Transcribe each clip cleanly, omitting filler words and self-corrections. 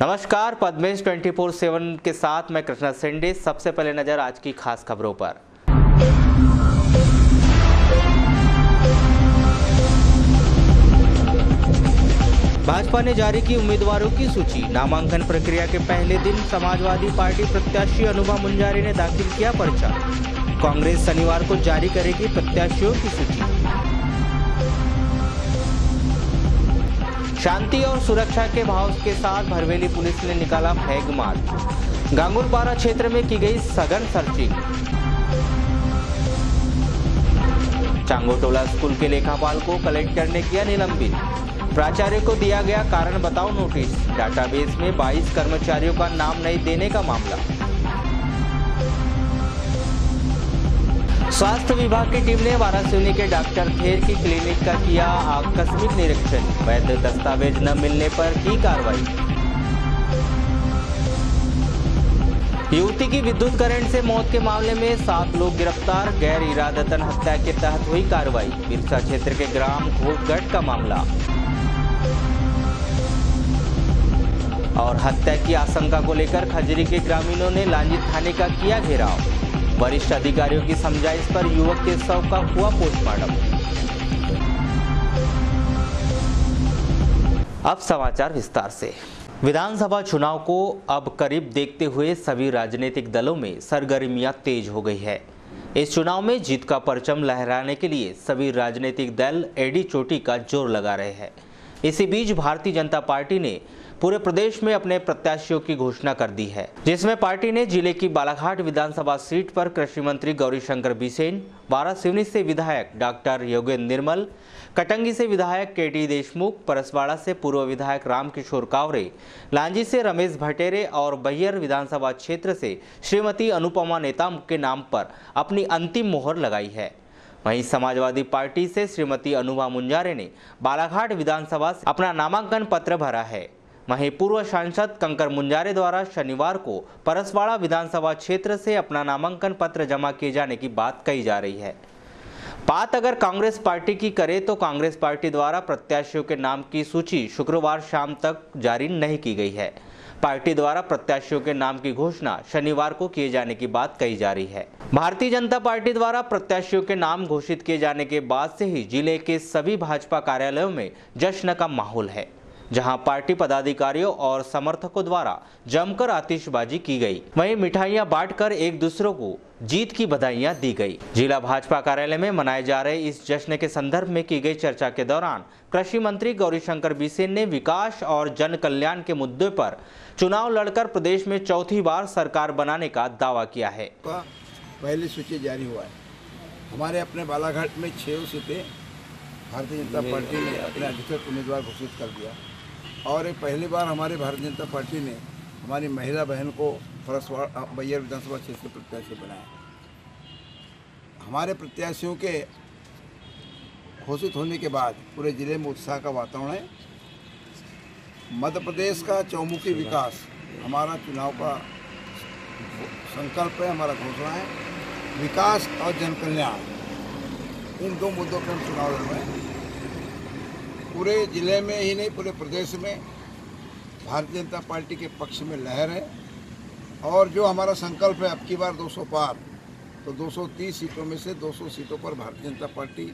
नमस्कार, पद्मेश 24/7 के साथ मैं कृष्णा सेंडे। सबसे पहले नजर आज की खास खबरों पर। भाजपा ने जारी की उम्मीदवारों की सूची। नामांकन प्रक्रिया के पहले दिन समाजवादी पार्टी प्रत्याशी अनुभा मुंजारे ने दाखिल किया पर्चा। कांग्रेस शनिवार को जारी करेगी प्रत्याशियों की सूची। शांति और सुरक्षा के भाव के साथ भरवेली पुलिस ने निकाला फ्लैग मार्च। गांगुरपारा क्षेत्र में की गई सघन सर्चिंग। चांगोटोला स्कूल के लेखापाल को कलेक्टर ने किया निलंबित। प्राचार्य को दिया गया कारण बताओ नोटिस। डाटाबेस में 22 कर्मचारियों का नाम नहीं देने का मामला। स्वास्थ्य विभाग की टीम ने वारासिवनी के डॉक्टर थेर की क्लिनिक का किया आकस्मिक निरीक्षण। वैध दस्तावेज न मिलने पर की कार्रवाई। युवती की विद्युत करंट से मौत के मामले में 7 लोग गिरफ्तार। गैर इरादतन हत्या के तहत हुई कार्रवाई। बिरसा क्षेत्र के ग्राम घोपगढ़ का मामला। और हत्या की आशंका को लेकर खजरी के ग्रामीणों ने लांजी थाने का किया घेराव। वरिष्ठ अधिकारियों की समझाइश पर युवक के शव का हुआ पोस्टमार्टम। अब समाचार विस्तार से। विधानसभा चुनाव को अब करीब देखते हुए सभी राजनीतिक दलों में सरगर्मियां तेज हो गई है। इस चुनाव में जीत का परचम लहराने के लिए सभी राजनीतिक दल एड़ी चोटी का जोर लगा रहे हैं। इसी बीच भारतीय जनता पार्टी ने पूरे प्रदेश में अपने प्रत्याशियों की घोषणा कर दी है, जिसमें पार्टी ने जिले की बालाघाट विधानसभा सीट पर कृषि मंत्री गौरीशंकर बिसेन, वारासिवनी से विधायक डॉक्टर योगेंद्र निर्मल, कटंगी से विधायक केटी देशमुख, परसवाड़ा से पूर्व विधायक रामकिशोर कावरे, लांजी से रमेश भटेरे और बैहर विधानसभा क्षेत्र से श्रीमती अनुपमा नेताम के नाम पर अपनी अंतिम मोहर लगाई है। वहीं समाजवादी पार्टी से श्रीमती अनुभा मुंजारे ने बालाघाट विधानसभा से अपना नामांकन पत्र भरा है। वहीं पूर्व सांसद कंकर मुंजारे द्वारा शनिवार को परसवाड़ा विधानसभा क्षेत्र से अपना नामांकन पत्र जमा किए जाने की बात कही जा रही है। बात अगर कांग्रेस पार्टी की करे तो कांग्रेस पार्टी द्वारा प्रत्याशियों के नाम की सूची शुक्रवार शाम तक जारी नहीं की गई है। पार्टी द्वारा प्रत्याशियों के नाम की घोषणा शनिवार को किए जाने की बात कही जा रही है। भारतीय जनता पार्टी द्वारा प्रत्याशियों के नाम घोषित किए जाने के बाद से ही जिले के सभी भाजपा कार्यालयों में जश्न का माहौल है, जहां पार्टी पदाधिकारियों और समर्थकों द्वारा जमकर आतिशबाजी की गई। वहीं मिठाइयां बांटकर एक दूसरे को जीत की बधाइयां दी गई। जिला भाजपा कार्यालय में मनाए जा रहे इस जश्न के संदर्भ में की गई चर्चा के दौरान कृषि मंत्री गौरीशंकर बिसेन ने विकास और जन कल्याण के मुद्दे पर चुनाव लड़कर प्रदेश में चौथी बार सरकार बनाने का दावा किया है। पहली सूची जारी हुआ है। हमारे अपने बालाघाट में 6 सीटें भारतीय जनता पार्टी ने अपने अधिकृत उम्मीदवार घोषित कर दिया और पहली बार हमारे भारतीय जनता पार्टी ने हमारी महिला बहन को परसवाड़ा बैहर विधानसभा क्षेत्र से प्रत्याशी बनाया। हमारे प्रत्याशियों के घोषित होने के बाद पूरे जिले में उत्साह का वातावरण है। मध्य प्रदेश का चौमुखी विकास हमारा चुनाव का संकल्प है, हमारा घोषणा है। विकास और जन कल्याण, इन 2 मुद्दों पर हम चुनाव लड़ रहे हैं। पूरे जिले में ही नहीं, पूरे प्रदेश में भारतीय जनता पार्टी के पक्ष में लहर है और जो हमारा संकल्प है अब की बार 200 पार, तो 230 सीटों में से 200 सीटों पर भारतीय जनता पार्टी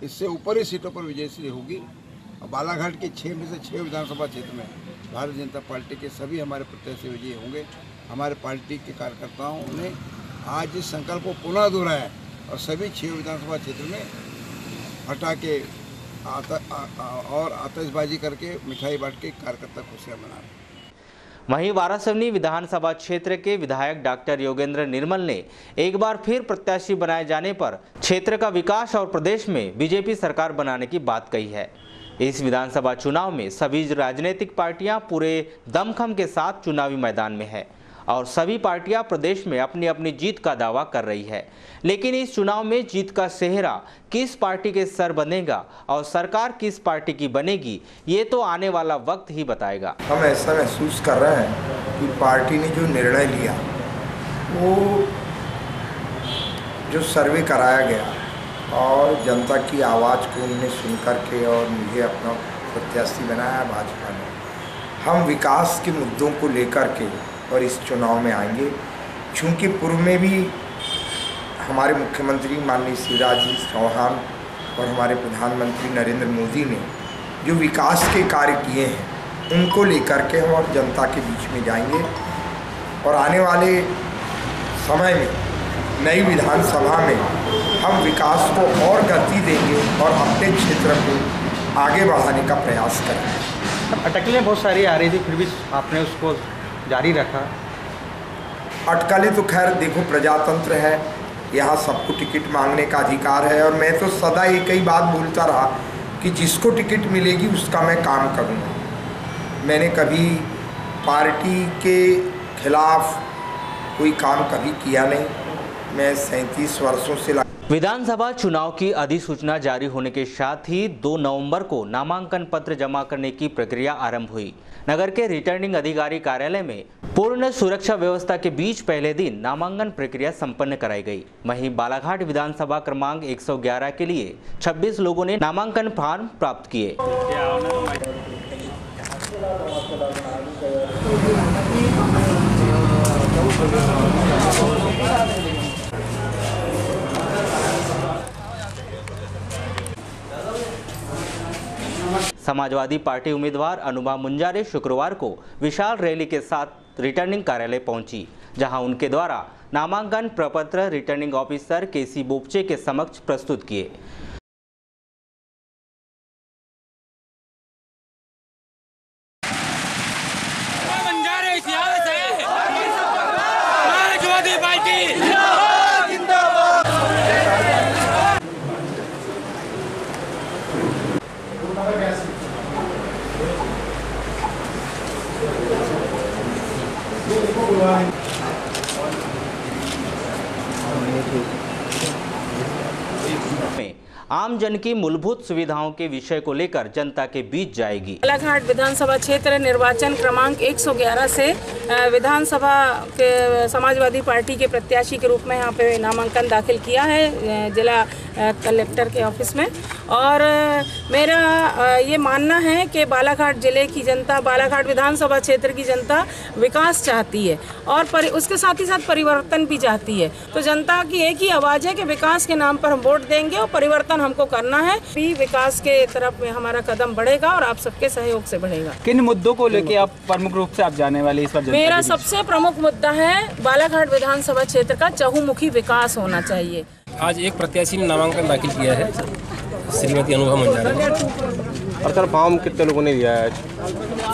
इससे ऊपर ही सीटों पर विजयश्री होगी। और बालाघाट के 6 में से 6 विधानसभा क्षेत्र में भारतीय जनता पार्टी के सभी हमारे प्रत्याशी विजयी होंगे। हमारे पार्टी के कार्यकर्ताओं ने आज इस संकल्प को पुनः दोहराया है और सभी 6 विधानसभा क्षेत्र में पटाखे और आतिशबाजी करके मिठाई बांट के कार्यकर्ता खुशियां मना रहे हैं। वहीं वारासिवनी विधानसभा क्षेत्र के विधायक डॉक्टर योगेंद्र निर्मल ने एक बार फिर प्रत्याशी बनाए जाने पर क्षेत्र का विकास और प्रदेश में बीजेपी सरकार बनाने की बात कही है। इस विधानसभा चुनाव में सभी राजनीतिक पार्टियां पूरे दमखम के साथ चुनावी मैदान में है और सभी पार्टियां प्रदेश में अपनी अपनी जीत का दावा कर रही है। लेकिन इस चुनाव में जीत का सेहरा किस पार्टी के सर बनेगा और सरकार किस पार्टी की बनेगी, ये तो आने वाला वक्त ही बताएगा। हम ऐसा महसूस कर रहे हैं कि पार्टी ने जो निर्णय लिया, वो जो सर्वे कराया गया और जनता की आवाज़ को उन्होंने सुन करके और मुझे अपना प्रत्याशी बनाया भाजपा ने, हम विकास के मुद्दों को लेकर के और इस चुनाव में आएंगे। चूँकि पूर्व में भी हमारे मुख्यमंत्री माननीय शिवराज जी चौहान और हमारे प्रधानमंत्री नरेंद्र मोदी ने जो विकास के कार्य किए हैं उनको लेकर के हम और जनता के बीच में जाएंगे और आने वाले समय में नई विधानसभा में हम विकास को और गति देंगे और अपने क्षेत्र को आगे बढ़ाने का प्रयास करेंगे। अटकलें बहुत सारी आ रही थी, फिर भी आपने उसको जारी रखा। अटकलें तो खैर देखो, प्रजातंत्र है, यहाँ सबको टिकट मांगने का अधिकार है और मैं तो सदा एक ही बात बोलता रहा कि जिसको टिकट मिलेगी उसका मैं काम करूँगा। मैंने कभी पार्टी के खिलाफ कोई काम कभी किया नहीं। मैं 37 वर्षों से विधानसभा चुनाव की अधिसूचना जारी होने के साथ ही 2 नवंबर को नामांकन पत्र जमा करने की प्रक्रिया आरंभ हुई। नगर के रिटर्निंग अधिकारी कार्यालय में पूर्ण सुरक्षा व्यवस्था के बीच पहले दिन नामांकन प्रक्रिया संपन्न कराई गई। वहीं बालाघाट विधानसभा क्रमांक 111 के लिए 26 लोगों ने नामांकन फॉर्म प्राप्त किए। समाजवादी पार्टी उम्मीदवार अनुमा मुंजारे शुक्रवार को विशाल रैली के साथ रिटर्निंग कार्यालय पहुंची, जहां उनके द्वारा नामांकन प्रपत्र रिटर्निंग ऑफिसर केसी बोपचे के समक्ष प्रस्तुत किए। में आम जन की मूलभूत सुविधाओं के विषय को लेकर जनता के बीच जाएगी। बालाघाट विधानसभा क्षेत्र निर्वाचन क्रमांक 111 से विधानसभा के समाजवादी पार्टी के प्रत्याशी के रूप में यहाँ पे नामांकन दाखिल किया है जिला कलेक्टर के ऑफिस में। और मेरा ये मानना है कि बालाघाट जिले की जनता, बालाघाट विधानसभा क्षेत्र की जनता विकास चाहती है और उसके साथ ही साथ परिवर्तन भी चाहती है। तो जनता की एक ही आवाज़ है कि विकास के नाम पर हम वोट देंगे और परिवर्तन हमको करना है। भी विकास के तरफ में हमारा कदम बढ़ेगा और आप सबके सहयोग से बढ़ेगा। किन मुद्दों को लेके आप प्रमुख रूप से आप जाने वाले इस बार? मेरा सबसे प्रमुख मुद्दा है बालाघाट विधानसभा क्षेत्र का चहुमुखी विकास होना चाहिए। आज एक प्रत्याशी ने नामांकन दाखिल किया है, श्रीमती अनुमा मुंजारे ने। और सर फॉर्म कितने लोगों ने दिया है?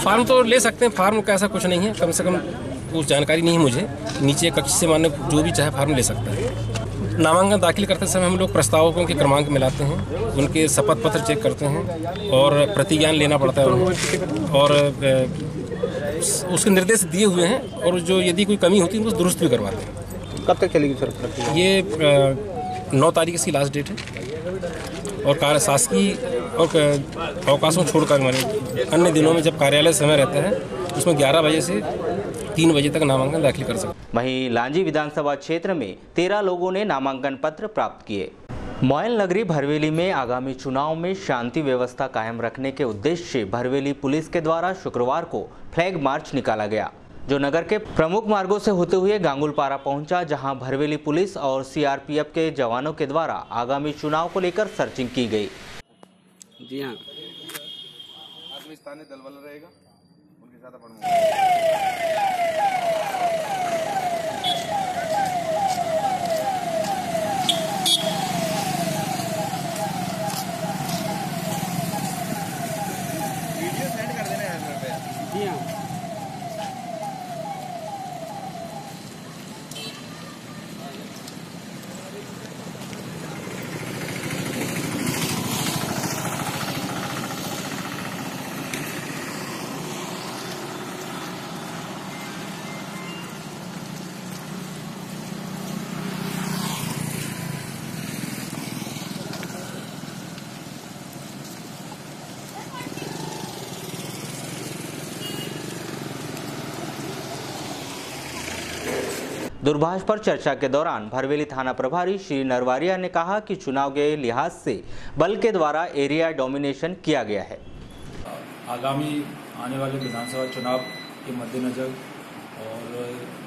फार्म तो ले सकते हैं, फार्म का ऐसा कुछ नहीं है, कम से कम कुछ जानकारी नहीं है मुझे। नीचे कक्ष से माने जो भी चाहे फार्म ले सकता है। नामांकन दाखिल करते समय हम लोग प्रस्तावकों के क्रमांक मिलाते हैं, उनके शपथ पत्र चेक करते हैं और प्रतिज्ञान लेना पड़ता है उन्हें, और उसके निर्देश दिए हुए हैं और जो यदि कोई कमी होती है उसको दुरुस्त भी करवाते हैं। कब तक चलेगी सर? ये 9 तारीख इसकी लास्ट डेट है और शासकीय और अवकाशों छोड़कर माने अन्य दिनों में जब कार्यालय समय रहता है उसमें 11 बजे से 3 बजे तक नामांकन दाखिल कर सकते। वहीं लांजी विधानसभा क्षेत्र में 13 लोगों ने नामांकन पत्र प्राप्त किए। मोयल नगरी भरवेली में आगामी चुनाव में शांति व्यवस्था कायम रखने के उद्देश्य से भरवेली पुलिस के द्वारा शुक्रवार को फ्लैग मार्च निकाला गया, जो नगर के प्रमुख मार्गों से होते हुए गांगुलपारा पहुंचा, जहां भरवेली पुलिस और सीआरपीएफ के जवानों के द्वारा आगामी चुनाव को लेकर सर्चिंग की गई। जी हाँ, आदमी स्थानीय दल वाला रहेगा, उनके साथ अपन वीडियो सेंड कर देना है मेरे पे। जी हाँ। दूरभाष पर चर्चा के दौरान भरवेली थाना प्रभारी श्री नरवारिया ने कहा कि चुनाव के लिहाज से बल के द्वारा एरिया डोमिनेशन किया गया है। आगामी आने वाले विधानसभा चुनाव के मद्देनज़र और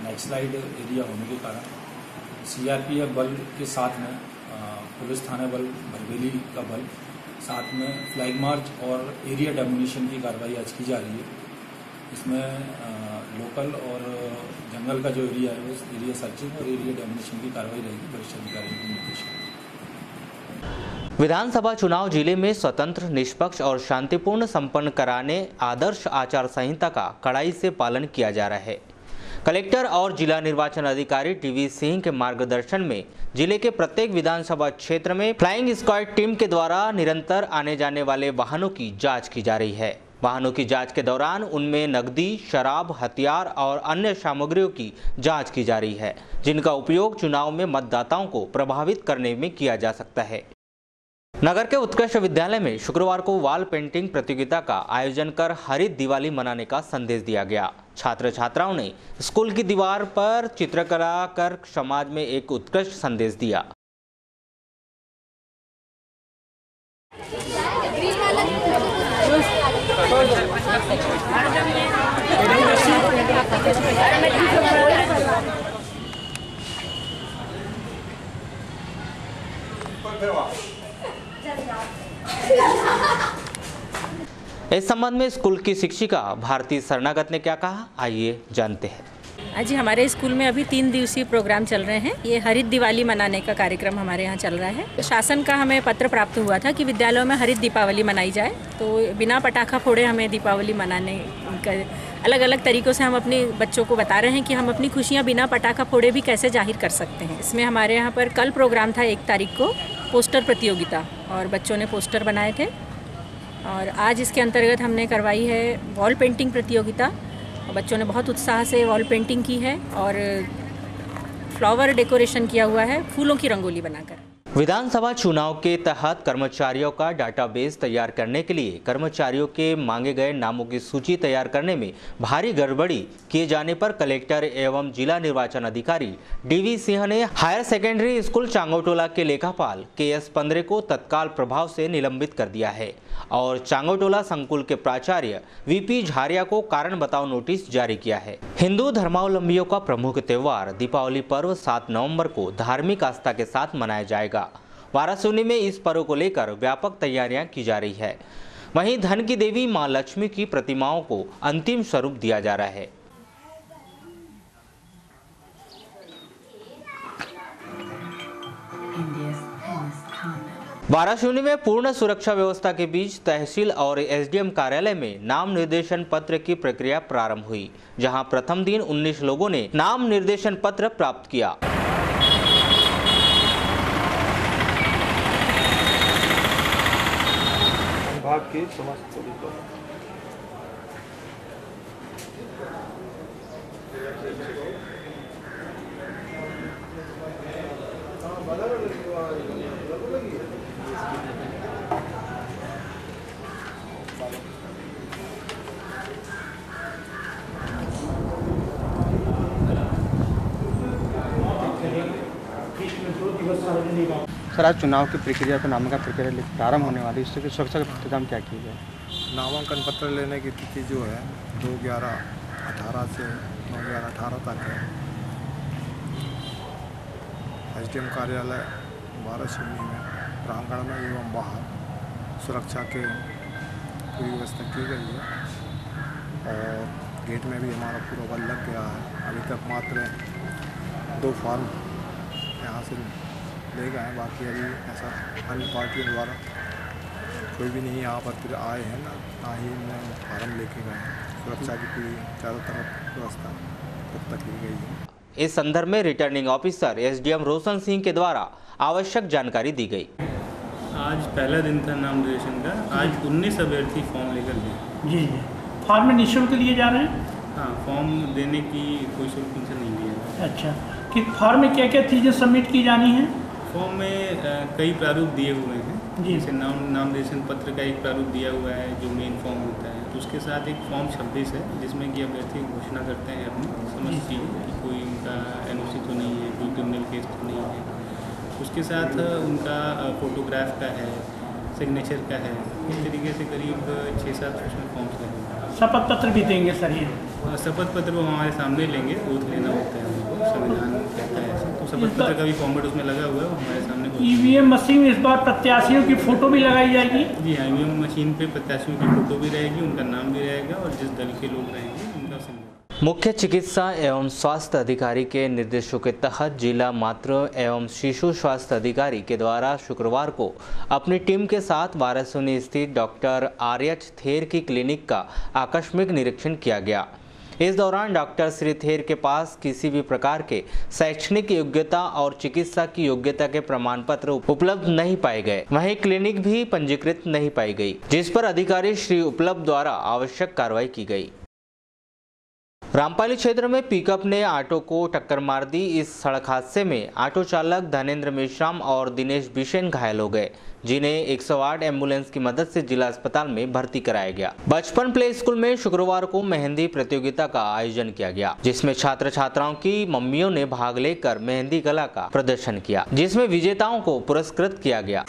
नक्सलाइट एरिया होने के कारण सीआरपीएफ बल के साथ में पुलिस थाना बल बरबेली का बल साथ में फ्लैग मार्च और एरिया डेमोलिशन की कार्रवाई आज की जा रही है। इसमें लोकल और जंगल का जो एरिया है उस एरिया सर्चिंग और एरिया डेमोलिशन की कार्रवाई रहेगी वरिष्ठ अधिकारियों के निर्देश। विधानसभा चुनाव जिले में स्वतंत्र, निष्पक्ष और शांतिपूर्ण संपन्न कराने आदर्श आचार संहिता का कड़ाई से पालन किया जा रहा है। कलेक्टर और जिला निर्वाचन अधिकारी टीवी सिंह के मार्गदर्शन में जिले के प्रत्येक विधानसभा क्षेत्र में फ्लाइंग स्क्वाड टीम के द्वारा निरंतर आने जाने वाले वाहनों की जांच की जा रही है। वाहनों की जांच के दौरान उनमें नकदी, शराब, हथियार और अन्य सामग्रियों की जांच की जा रही है, जिनका उपयोग चुनाव में मतदाताओं को प्रभावित करने में किया जा सकता है। नगर के उत्कृष्ट विद्यालय में शुक्रवार को वॉल पेंटिंग प्रतियोगिता का आयोजन कर हरित दिवाली मनाने का संदेश दिया गया। छात्र छात्राओं ने स्कूल की दीवार पर चित्रकला कर समाज में एक उत्कृष्ट संदेश दिया। इस संबंध में स्कूल की शिक्षिका भारती शरणागत ने क्या कहा, आइए जानते हैं। जी, हमारे स्कूल में अभी 3 दिवसीय प्रोग्राम चल रहे हैं। ये हरित दिवाली मनाने का कार्यक्रम हमारे यहाँ चल रहा है। शासन का हमें पत्र प्राप्त हुआ था कि विद्यालयों में हरित दीपावली मनाई जाए, तो बिना पटाखा फोड़े हमें दीपावली मनाने का अलग अलग तरीक़ों से हम अपने बच्चों को बता रहे हैं कि हम अपनी खुशियाँ बिना पटाखा फोड़े भी कैसे जाहिर कर सकते हैं। इसमें हमारे यहाँ पर कल प्रोग्राम था 1 तारीख को पोस्टर प्रतियोगिता, और बच्चों ने पोस्टर बनाए थे। और आज इसके अंतर्गत हमने करवाई है वॉल पेंटिंग प्रतियोगिता, और बच्चों ने बहुत उत्साह से वॉल पेंटिंग की है और फ्लावर डेकोरेशन किया हुआ है, फूलों की रंगोली बनाकर। विधानसभा चुनाव के तहत कर्मचारियों का डाटाबेस तैयार करने के लिए कर्मचारियों के मांगे गए नामों की सूची तैयार करने में भारी गड़बड़ी किए जाने पर कलेक्टर एवं जिला निर्वाचन अधिकारी डीवी सिंह ने हायर सेकेंडरी स्कूल चांगोटोला के लेखापाल KS पंद्रे को तत्काल प्रभाव से निलंबित कर दिया है और चांगोटोला संकुल के प्राचार्य VP झारिया को कारण बताओ नोटिस जारी किया है। हिंदू धर्मावलंबियों का प्रमुख त्योहार दीपावली पर्व 7 नवंबर को धार्मिक आस्था के साथ मनाया जाएगा। वाराणसी में इस पर्व को लेकर व्यापक तैयारियां की जा रही है। वहीं धन की देवी मां लक्ष्मी की प्रतिमाओं को अंतिम स्वरूप दिया जा रहा है। वाराणसी में पूर्ण सुरक्षा व्यवस्था के बीच तहसील और SDM कार्यालय में नाम निर्देशन पत्र की प्रक्रिया प्रारंभ हुई, जहां प्रथम दिन 19 लोगों ने नाम निर्देशन पत्र प्राप्त किया। विभाग के समस्त पुलिस सर, आज चुनाव की प्रक्रिया को नामांकन प्रक्रिया प्रारंभ होने वाली, इससे सुरक्षा का इंतजाम क्या किया जाए? नामांकन पत्र लेने की तिथि जो है 2/11/18 से 9/11/18 तक है। SDM कार्यालय वाराणसी में प्रांगण में एवं बाहर सुरक्षा के पूरी व्यवस्था की गई है और गेट में भी हमारा पूरा बल लग गया है। अभी तक मात्र 2 फॉर्म यहाँ से ले गए हैं, बाकी अभी ऐसा अन्य पार्टियों द्वारा कोई भी नहीं यहाँ पर आए हैं, ना ही इन्हें फार्म लेके गए हैं। सुरक्षा की पूरी चारों तरफ व्यवस्था पुख्ता की गई है। इस संदर्भ में returning officer SDM Roshan Singh के द्वारा आवश्यक जानकारी दी गई। आज पहला दिन था नाम निर्देशन का। आज 19 अभ्यर्थी फॉर्म लेकर गए। जी, फॉर्म निःशुल्क लिए जा रहे हैं? हाँ, फॉर्म देने की कोई शुल्क उनसे नहीं लिया। अच्छा, कि फॉर्म में क्या क्या चीज़ें सबमिट की जानी हैं? फॉर्म में कई प्रारूप दिए हुए हैं। जैसे नाम निर्देशन पत्र का एक प्रारूप दिया हुआ है जो मेन फॉर्म होता है, तो उसके साथ एक फॉर्म 26 है जिसमें कि अभ्यर्थी घोषणा करते हैं अपनी समस्त चीज़ कि कोई उनका NOC तो नहीं है, कोई क्रिमिनल केस तो नहीं है। उसके साथ उनका फोटोग्राफ का है, सिग्नेचर का है। इस तरीके से करीब 6-7 उसमें फॉर्म्स लगेंगे। शपथ पत्र भी देंगे सर ये? शपथ पत्र वो हमारे सामने लेंगे, ओथ लेना होता है उनको, संविधान कहता है ऐसा। तो शपथ पत्र का भी फॉर्मेट उसमें लगा हुआ है, वो हमारे सामने। ईवीएम मशीन में इस बार प्रत्याशियों की फ़ोटो भी लगाई जाएगी? जी हाँ, ईवीएम मशीन पे प्रत्याशियों की फ़ोटो भी रहेगी, उनका नाम भी रहेगा और जिस दल के लोग रहेंगे उनका सिंबल। मुख्य चिकित्सा एवं स्वास्थ्य अधिकारी के निर्देशों के तहत जिला मातृ एवं शिशु स्वास्थ्य अधिकारी के द्वारा शुक्रवार को अपनी टीम के साथ वाराणसी स्थित डॉक्टर आर्यच थेर की क्लिनिक का आकस्मिक निरीक्षण किया गया। इस दौरान डॉक्टर श्री थेर के पास किसी भी प्रकार के शैक्षणिक योग्यता और चिकित्सा की योग्यता के प्रमाण पत्र उपलब्ध नहीं पाए गए। वहीं क्लिनिक भी पंजीकृत नहीं पाई गई, जिस पर अधिकारी श्री उपलब्ध द्वारा आवश्यक कार्रवाई की गई। रामपाली क्षेत्र में पिकअप ने ऑटो को टक्कर मार दी। इस सड़क हादसे में ऑटो चालक धनेन्द्र मेश्राम और दिनेश बिशेन घायल हो गए, जिन्हें 108 एम्बुलेंस की मदद से जिला अस्पताल में भर्ती कराया गया। बचपन प्ले स्कूल में शुक्रवार को मेहंदी प्रतियोगिता का आयोजन किया गया, जिसमें छात्र छात्राओं की मम्मियों ने भाग लेकर मेहंदी कला का प्रदर्शन किया, जिसमें विजेताओं को पुरस्कृत किया गया।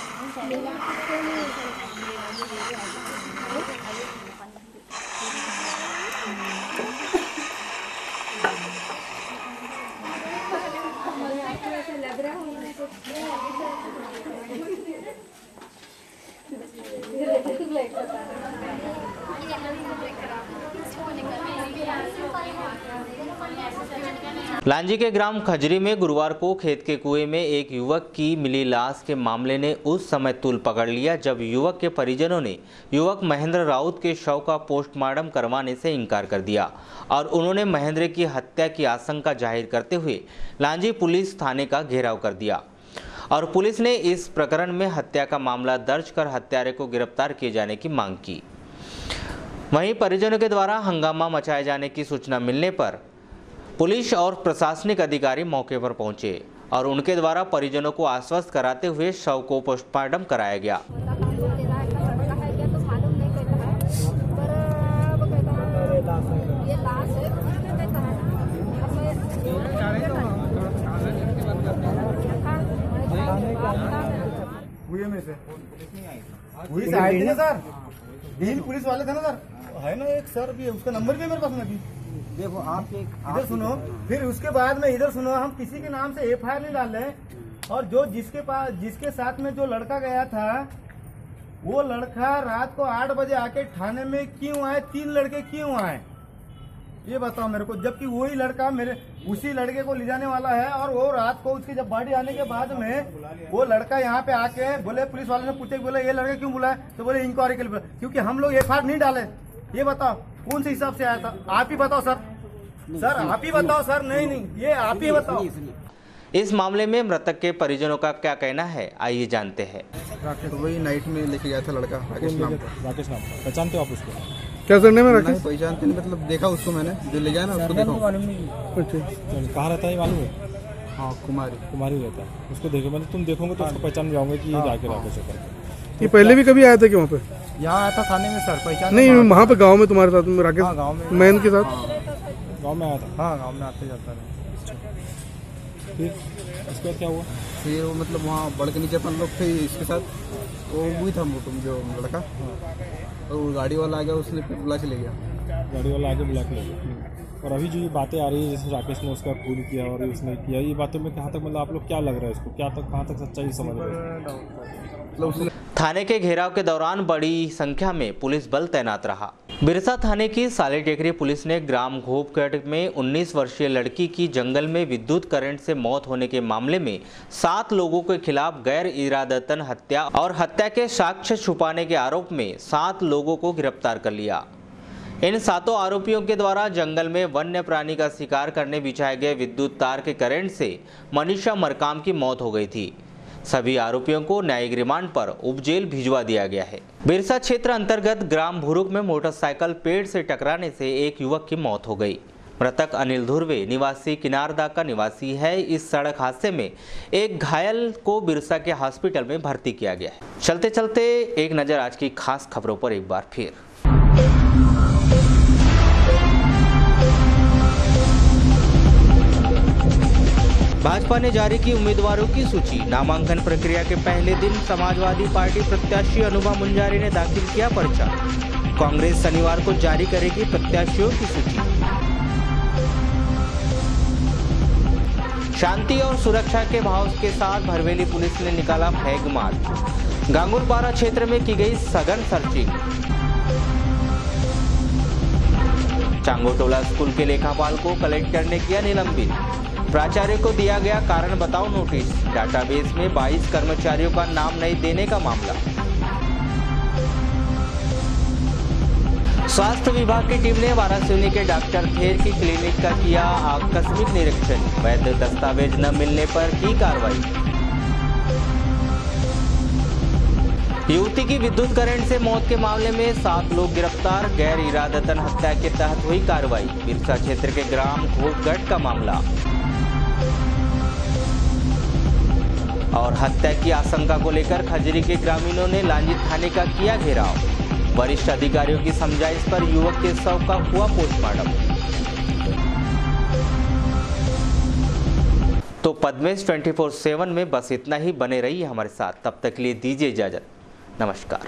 लांजी के ग्राम खजरी में गुरुवार को खेत के कुएं में एक युवक की मिली लाश के मामले ने उस समय तूल पकड़ लिया जब युवक के परिजनों ने युवक महेंद्र राउत के शव का पोस्टमार्टम करवाने से इनकार कर दिया और उन्होंने महेंद्र की हत्या की आशंका जाहिर करते हुए लांजी पुलिस थाने का घेराव कर दिया और पुलिस ने इस प्रकरण में हत्या का मामला दर्ज कर हत्यारे को गिरफ्तार किए जाने की मांग की। वहीं परिजनों के द्वारा हंगामा मचाए जाने की सूचना मिलने पर पुलिस और प्रशासनिक अधिकारी मौके पर पहुंचे और उनके द्वारा परिजनों को आश्वस्त कराते हुए शव को पोस्टमार्टम कराया गया। पुलिस वाले थे ना सर, है ना एक सर भी, उसका नंबर भी मेरे पास में। देखो आप इधर सुनो, फिर उसके बाद में इधर सुनो, हम किसी के नाम से एफआईआर नहीं डाल रहे और जो जिसके साथ में जो लड़का गया था वो लड़का रात को 8 बजे आके थाने में क्यों आए, 3 लड़के क्यों आए ये बताओ मेरे को, जबकि वही लड़का मेरे उसी लड़के को ले जाने वाला है और वो रात को उसकी जब बॉडी आने के बाद में वो लड़का यहाँ पे आके बोले, पुलिस वाले ने पूछे, बोले ये लड़का क्यों बुलाया, तो बोले इंक्वायरी के लिए, क्योंकि हम लोग एफआईआर नहीं डाले। ये बताओ कौन से हिसाब से आया था, आप ही बताओ सर, आप ही बताओ सर। नहीं ये आप ही बताओ। इस मामले में मृतक के परिजनों का क्या कहना है, आइए जानते हैं। राकेश वही नाइट में लेके गया था लड़का, राकेश नाम। पहचानते हो आप उसको? क्या करने में राकेश? पहचानते नहीं, मतलब देखा उसको मैंने, जो ले गया ना उसको देखा। कहाँ रहता है मालूम है? हाँ कुमारी रहता है। उसको देखो, मतलब तुम देखोगे तो उसको पहचान जाओगे कि ये जाके राकेश है। ये पहले भी कभी आया था कि वहाँ पे? यहाँ आया था थाने में सर, पहचान नहीं वहाँ पे गाँव में तुम्हारे साथ में राकेश गाँव में मैन के साथ गाँव में आया था। हाँ गाँव में आते जाता है। फिर उसके बाद क्या हुआ? फिर वो मतलब वहाँ बढ़ के नीचे अपन लोग थे इसके साथ, वो भी था जो लड़का, और वो गाड़ी वाला आ गया, उसने बुला के ले गया। गाड़ी वाला आगे बुला के ले गया। और अभी जो ये बातें आ रही है जैसे राकेश ने उसका खून किया और इसने किया, ये बातों में कहाँ तक, मतलब आप लोग क्या लग रहा है इसको, क्या तक कहाँ तक सच्चाई समझ रहे हैं? थाने के घेराव के दौरान बड़ी संख्या में पुलिस बल तैनात रहा। बिरसा थाने की साले टेकरी पुलिस ने ग्राम घोपगढ़ में 19 वर्षीय लड़की की जंगल में विद्युत करंट से मौत होने के मामले में 7 लोगों के खिलाफ गैर इरादतन हत्या और हत्या के साक्ष्य छुपाने के आरोप में 7 लोगों को गिरफ्तार कर लिया। इन 7 आरोपियों के द्वारा जंगल में वन्य प्राणी का शिकार करने बिछाए गए विद्युत तार के करंट से मनीषा मरकाम की मौत हो गई थी। सभी आरोपियों को न्यायिक रिमांड पर उपजेल भिजवा दिया गया है। बिरसा क्षेत्र अंतर्गत ग्राम भुरुक में मोटरसाइकिल पेड़ से टकराने से एक युवक की मौत हो गई। मृतक अनिल धुर्वे निवासी किनारदा का निवासी है। इस सड़क हादसे में एक घायल को बिरसा के हॉस्पिटल में भर्ती किया गया है। चलते चलते एक नजर आज की खास खबरों पर एक बार फिर। भाजपा ने जारी की उम्मीदवारों की सूची। नामांकन प्रक्रिया के पहले दिन समाजवादी पार्टी प्रत्याशी अनुभा मुंजारी ने दाखिल किया पर्चा। कांग्रेस शनिवार को जारी करेगी प्रत्याशियों की सूची। शांति और सुरक्षा के भाव के साथ भरवेली पुलिस ने निकाला फ्लैग मार्च। गांगुरपारा क्षेत्र में की गई सघन सर्चिंग। चांगोटोला स्कूल के लेखापाल को कलेक्टर ने किया निलंबित। प्राचार्य को दिया गया कारण बताओ नोटिस। डाटाबेस में 22 कर्मचारियों का नाम नहीं देने का मामला। स्वास्थ्य विभाग की टीम ने वारासिवनी के डॉक्टर थेर की क्लिनिक का किया आकस्मिक निरीक्षण। वैध दस्तावेज न मिलने पर की कार्रवाई। युवती की विद्युत करंट से मौत के मामले में 7 लोग गिरफ्तार। गैर इरादतन हत्या के तहत हुई कार्रवाई। बिरसा क्षेत्र के ग्राम घोटगढ़ का मामला। और हत्या की आशंका को लेकर खजरी के ग्रामीणों ने लांजी थाने का किया घेराव। वरिष्ठ अधिकारियों की समझाइश पर युवक के शव का हुआ पोस्टमार्टम। तो पद्मेश 24/7 में बस इतना ही। बने रहिए हमारे साथ। तब तक के लिए दीजिए इजाजत। नमस्कार।